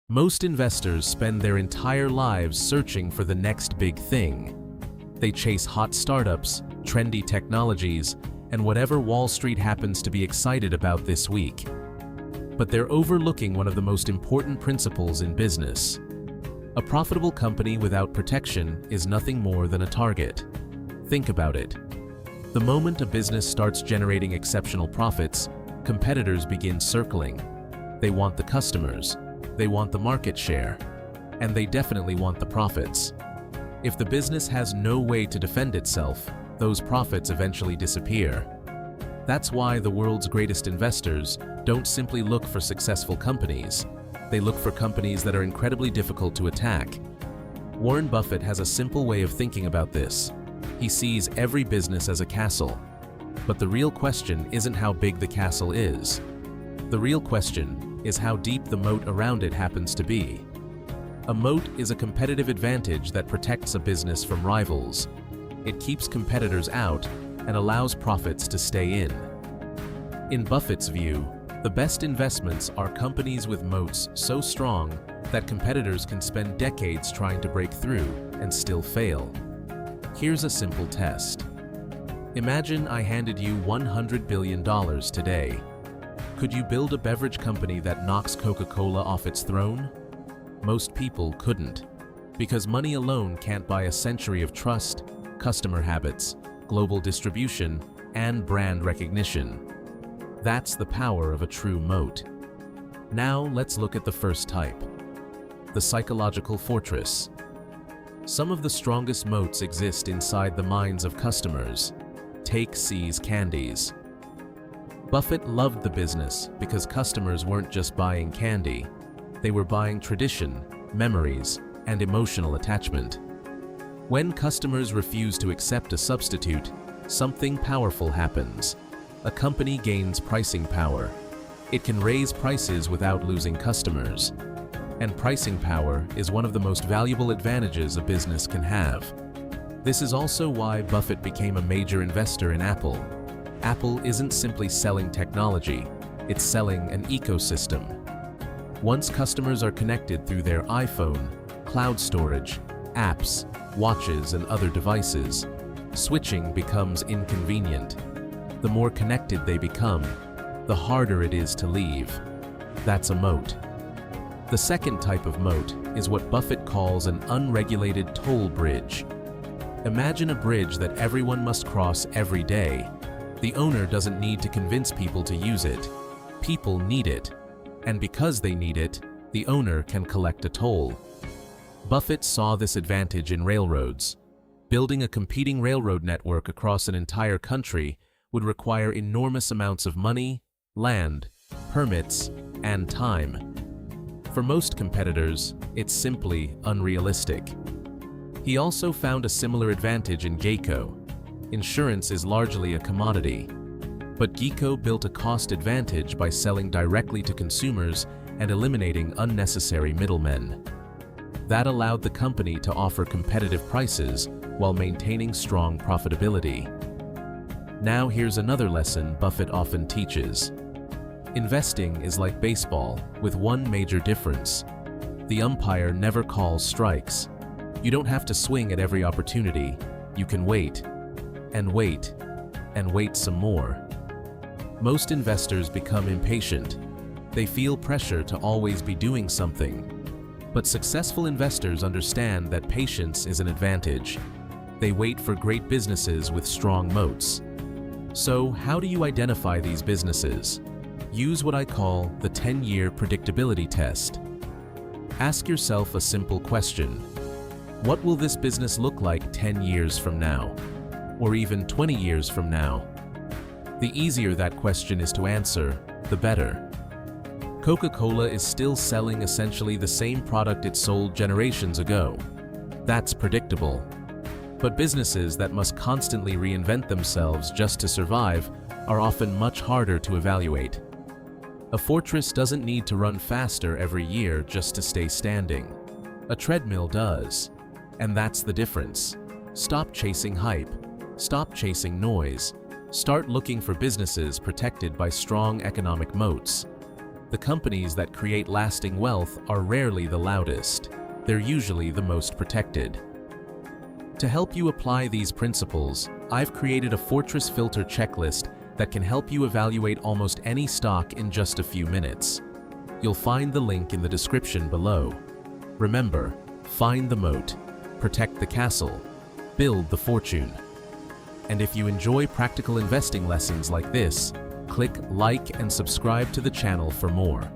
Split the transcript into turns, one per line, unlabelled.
Most investors spend their entire lives searching for the next big thing. They chase hot startups, trendy technologies, and whatever Wall Street happens to be excited about this week. But they're overlooking one of the most important principles in business. A profitable company without protection is nothing more than a target. Think about it. The moment a business starts generating exceptional profits, competitors begin circling. They want the customers, they want the market share, and they definitely want the profits. If the business has no way to defend itself, those profits eventually disappear. That's why the world's greatest investors don't simply look for successful companies. They look for companies that are incredibly difficult to attack. Warren Buffett has a simple way of thinking about this. He sees every business as a castle. But the real question isn't how big the castle is. The real question is how deep the moat around it happens to be. A moat is a competitive advantage that protects a business from rivals. It keeps competitors out and allows profits to stay in. In Buffett's view, the best investments are companies with moats so strong that competitors can spend decades trying to break through and still fail. Here's a simple test. Imagine I handed you $100 billion today. Could you build a beverage company that knocks Coca-Cola off its throne? Most people couldn't, because money alone can't buy a century of trust, customer habits, global distribution, and brand recognition. That's the power of a true moat. Now let's look at the first type, the psychological fortress. Some of the strongest moats exist inside the minds of customers. Take See's candies. Buffett loved the business because customers weren't just buying candy. They were buying tradition, memories, and emotional attachment. When customers refuse to accept a substitute, something powerful happens. A company gains pricing power. It can raise prices without losing customers. And pricing power is one of the most valuable advantages a business can have. This is also why Buffett became a major investor in Apple. Apple isn't simply selling technology, it's selling an ecosystem. Once customers are connected through their iPhone, cloud storage, apps, watches, and other devices, switching becomes inconvenient. The more connected they become, the harder it is to leave. That's a moat. The second type of moat is what Buffett calls an unregulated toll bridge. Imagine a bridge that everyone must cross every day. The owner doesn't need to convince people to use it. People need it. And because they need it, the owner can collect a toll. Buffett saw this advantage in railroads. Building a competing railroad network across an entire country would require enormous amounts of money, land, permits, and time. For most competitors, it's simply unrealistic. He also found a similar advantage in Geico. Insurance is largely a commodity. But Geico built a cost advantage by selling directly to consumers and eliminating unnecessary middlemen. That allowed the company to offer competitive prices while maintaining strong profitability. Now here's another lesson Buffett often teaches. Investing is like baseball, with one major difference. The umpire never calls strikes. You don't have to swing at every opportunity. You can wait, and wait, and wait some more. Most investors become impatient. They feel pressure to always be doing something. But successful investors understand that patience is an advantage. They wait for great businesses with strong moats. So, how do you identify these businesses? Use what I call the 10-year predictability test. Ask yourself a simple question. What will this business look like 10 years from now? Or even 20 years from now? The easier that question is to answer, the better. Coca-Cola is still selling essentially the same product it sold generations ago. That's predictable. But businesses that must constantly reinvent themselves just to survive are often much harder to evaluate. A fortress doesn't need to run faster every year just to stay standing. A treadmill does. And that's the difference. Stop chasing hype. Stop chasing noise. Start looking for businesses protected by strong economic moats. The companies that create lasting wealth are rarely the loudest. They're usually the most protected. To help you apply these principles, I've created a Fortress Filter checklist that can help you evaluate almost any stock in just a few minutes. You'll find the link in the description below. Remember, find the moat, protect the castle, build the fortune. And if you enjoy practical investing lessons like this, click like and subscribe to the channel for more.